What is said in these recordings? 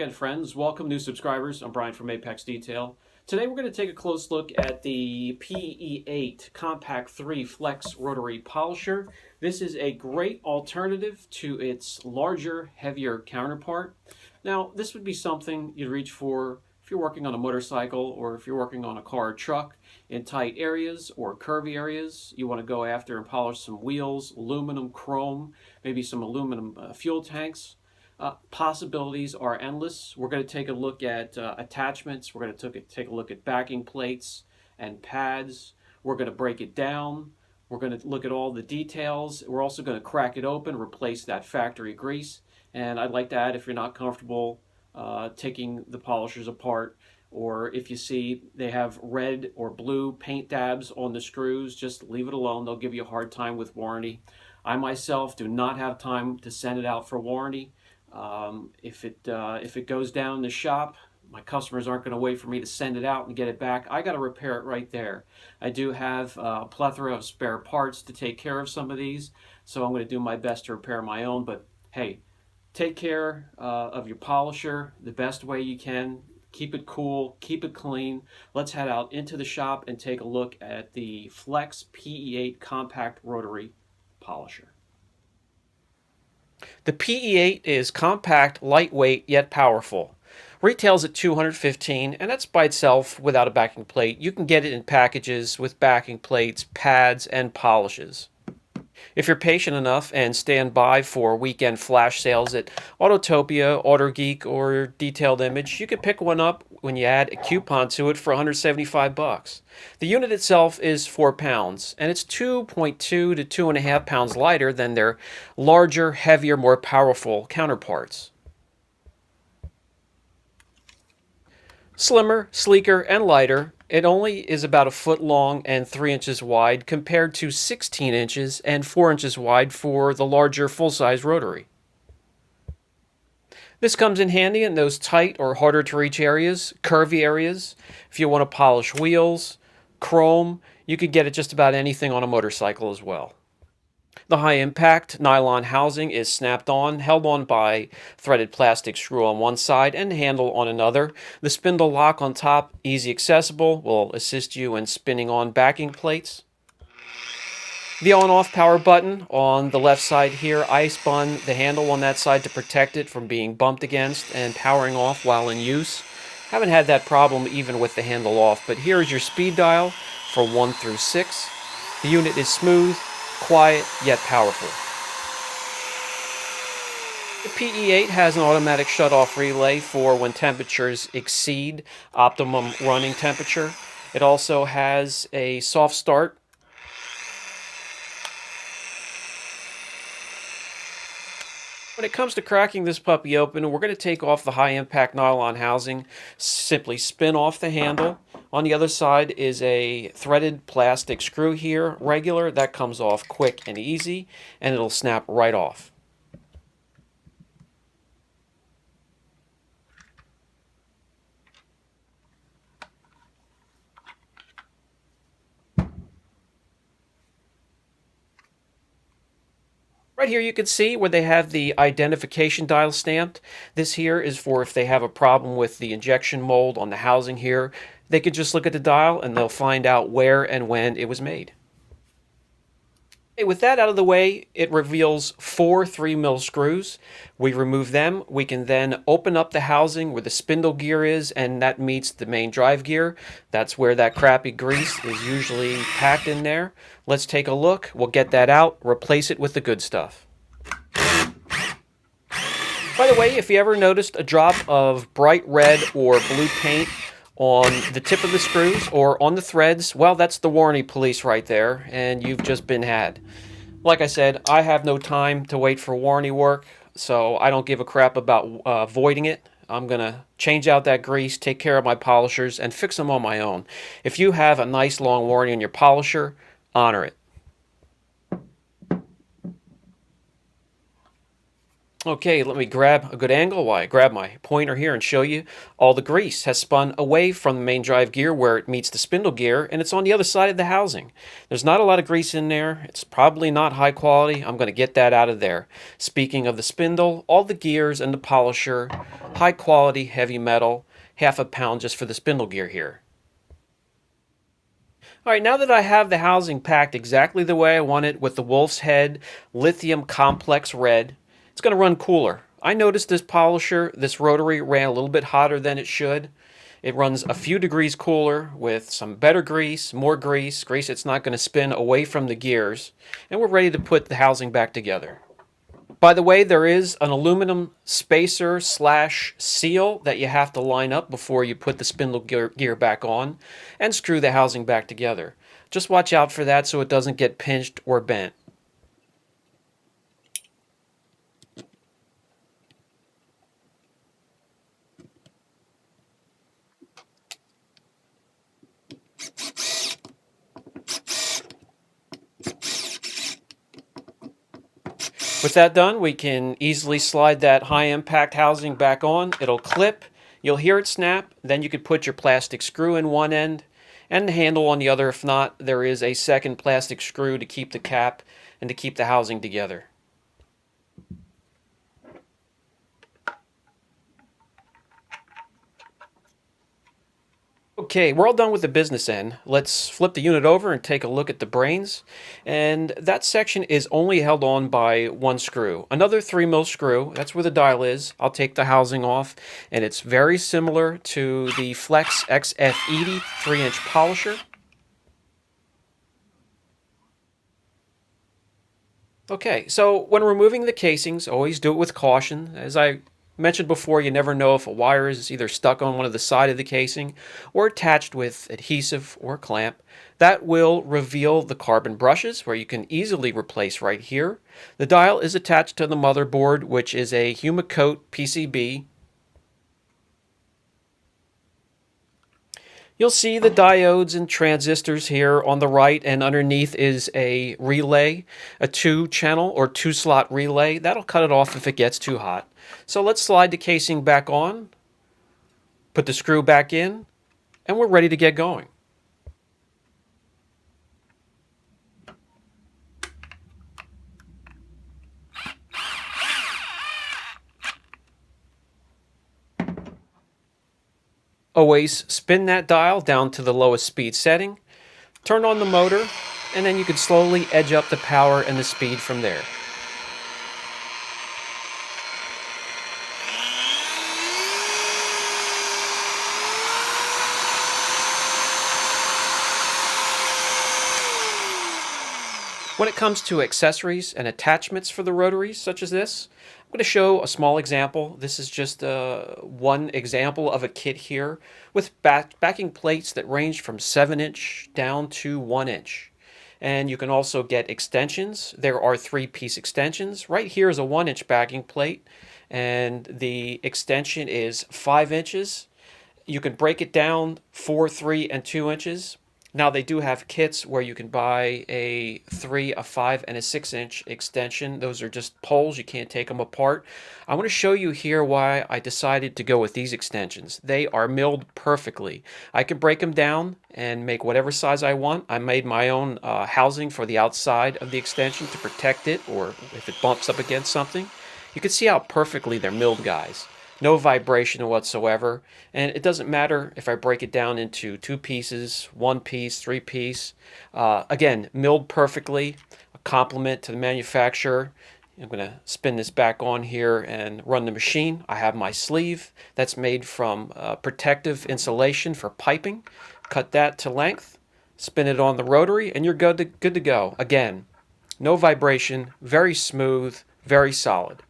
again, friends. Welcome, new subscribers. I'm Brian from Apex Detail. Today we're going to take a close look at the PE8 Compact 3 Flex Rotary Polisher. This is a great alternative to its larger, heavier counterpart. Now, this would be something you'd reach for if you're working on a motorcycle or if you're working on a car or truck in tight areas or curvy areas. You want to go after and polish some wheels, aluminum, chrome, maybe some aluminum fuel tanks. Possibilities are endless. We're going to take a look at attachments. We're going to take a look at backing plates and pads. We're going to break it down. We're going to look at all the details. We're also going to crack it open, replace that factory grease. And I'd like to add, if you're not comfortable taking the polishers apart, or if you see they have red or blue paint dabs on the screws, just leave it alone. They'll give you a hard time with warranty. I myself do not have time to send it out for warranty. If it goes down in the shop, my customers aren't going to wait for me to send it out and get it back. I got to repair it right there. I do have a plethora of spare parts to take care of some of these, so I'm going to do my best to repair my own. But hey, take care of your polisher the best way you can. Keep it cool, keep it clean. Let's head out into the shop and take a look at the Flex PE8 Compact Rotary Polisher. The PE8 is compact, lightweight, yet powerful. Retails at $215, and that's by itself without a backing plate. You can get it in packages with backing plates, pads, and polishes. If you're patient enough and stand by for weekend flash sales at Autotopia, AutoGeek, or Detailed Image, you can pick one up when you add a coupon to it for $175. The unit itself is 4 pounds, and it's 2.2 to 2.5 pounds lighter than their larger, heavier, more powerful counterparts. Slimmer, sleeker, and lighter, it only is about a foot long and 3 inches wide compared to 16 inches and 4 inches wide for the larger full-size rotary. This comes in handy in those tight or harder to reach areas, curvy areas. If you want to polish wheels, chrome, you could get it just about anything on a motorcycle as well. The high-impact nylon housing is snapped on, held on by threaded plastic screw on one side and handle on another. The spindle lock on top, easy accessible, will assist you in spinning on backing plates. The on-off power button on the left side here, I spun the handle on that side to protect it from being bumped against and powering off while in use. Haven't had that problem even with the handle off, but here is your speed dial for 1 through 6. The unit is smooth, quiet, yet powerful. The PE8 has an automatic shut-off relay for when temperatures exceed optimum running temperature. It also has a soft start. When it comes to cracking this puppy open, we're going to take off the high-impact nylon housing, simply spin off the handle. On the other side is a threaded plastic screw here, regular, that comes off quick and easy, and it'll snap right off. Right here you can see where they have the identification dial stamped. This here is for if they have a problem with the injection mold on the housing here. They could just look at the dial and they'll find out where and when it was made. Okay, with that out of the way, it reveals 4 3mm screws. We remove them. We can then open up the housing where the spindle gear is, and that meets the main drive gear. That's where that crappy grease is usually packed in there. Let's take a look. We'll get that out, replace it with the good stuff. By the way, if you ever noticed a drop of bright red or blue paint on the tip of the screws or on the threads, well, that's the warranty police right there, and you've just been had. Like I said, I have no time to wait for warranty work, so I don't give a crap about voiding it. I'm going to change out that grease, take care of my polishers, and fix them on my own. If you have a nice long warranty on your polisher, honor it. Okay, let me grab a good angle while I grab my pointer here and show you. All the grease has spun away from the main drive gear where it meets the spindle gear, and it's on the other side of the housing. There's not a lot of grease in there. It's probably not high quality. I'm going to get that out of there. Speaking of the spindle, all the gears and the polisher, high quality, heavy metal, half a pound just for the spindle gear here. All right, now that I have the housing packed exactly the way I want it with the Wolf's Head Lithium Complex Red, it's going to run cooler. I noticed this polisher, this rotary, ran a little bit hotter than it should. It runs a few degrees cooler with some better grease, more grease that's not going to spin away from the gears, and we're ready to put the housing back together. By the way, there is an aluminum spacer slash seal that you have to line up before you put the spindle gear back on and screw the housing back together. Just watch out for that so it doesn't get pinched or bent. With that done, we can easily slide that high impact housing back on. It'll clip, you'll hear it snap, then you could put your plastic screw in one end and the handle on the other. If not, there is a second plastic screw to keep the cap and to keep the housing together. Okay, we're all done with the business end. Let's flip the unit over and take a look at the brains. And that section is only held on by one screw. Another 3mm screw, that's where the dial is. I'll take the housing off, and it's very similar to the Flex XF80 3-inch polisher. Okay, so when removing the casings, always do it with caution. As I mentioned before, you never know if a wire is either stuck on one of the side of the casing or attached with adhesive or clamp. That will reveal the carbon brushes, where you can easily replace right here. The dial is attached to the motherboard, which is a Humicoat PCB. You'll see the diodes and transistors here on the right, and underneath is a relay, a 2-channel or 2-slot relay. That'll cut it off if it gets too hot. So let's slide the casing back on, put the screw back in, and we're ready to get going. Always spin that dial down to the lowest speed setting, turn on the motor, and then you can slowly edge up the power and the speed from there. When it comes to accessories and attachments for the rotaries, such as this, I'm going to show a small example. This is just one example of a kit here with backing plates that range from 7-inch down to 1-inch. And you can also get extensions. There are 3-piece extensions. Right here is a 1-inch backing plate, and the extension is 5 inches. You can break it down 4, 3, and 2 inches. Now they do have kits where you can buy a 3, a 5, and a 6-inch extension. Those are just poles. You can't take them apart. I want to show you here why I decided to go with these extensions. They are milled perfectly. I can break them down and make whatever size I want. I made my own housing for the outside of the extension to protect it, or if it bumps up against something. You can see how perfectly they're milled, guys. No vibration whatsoever, and it doesn't matter if I break it down into 2 pieces, 1 piece, 3 piece. Again, milled perfectly, a compliment to the manufacturer. I'm going to spin this back on here and run the machine. I have my sleeve that's made from protective insulation for piping. Cut that to length, spin it on the rotary, and you're good to go. Again, no vibration, very smooth, very solid.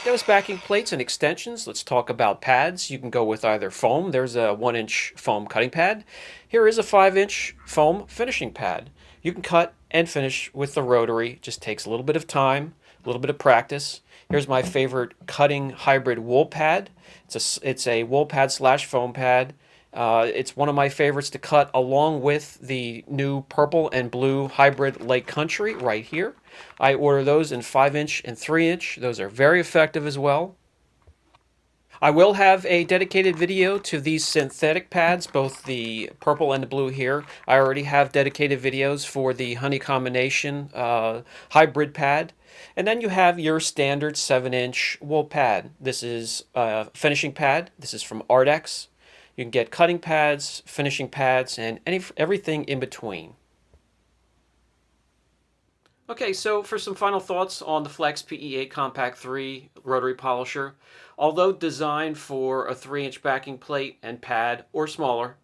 Those backing plates and extensions, let's talk about pads. You can go with either foam. There's a 1-inch foam cutting pad. Here is a 5-inch foam finishing pad. You can cut and finish with the rotary. It just takes a little bit of time, a little bit of practice. Here's my favorite cutting hybrid wool pad. It's a wool pad slash foam pad. It's one of my favorites to cut, along with the new purple and blue hybrid Lake Country right here. I order those in 5-inch and 3-inch. Those are very effective as well. I will have a dedicated video to these synthetic pads, both the purple and the blue here. I already have dedicated videos for the honey combination hybrid pad. And then you have your standard 7-inch wool pad. This is a finishing pad. This is from Ardex. You can get cutting pads, finishing pads, and everything in between. Okay, so for some final thoughts on the Flax PE8 Kompact 3 Rotary Polisher. Although designed for a 3-inch backing plate and pad or smaller,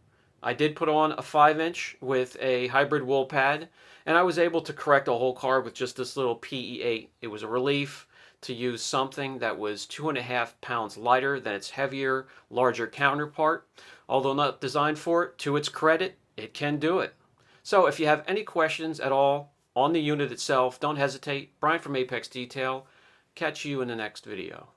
I did put on a 5-inch with a hybrid wool pad, and I was able to correct a whole car with just this little PE8. It was a relief to use something that was 2.5 pounds lighter than its heavier, larger counterpart. Although not designed for it, to its credit, it can do it. So if you have any questions at all on the unit itself, don't hesitate. Brian from Apex Detail. Catch you in the next video.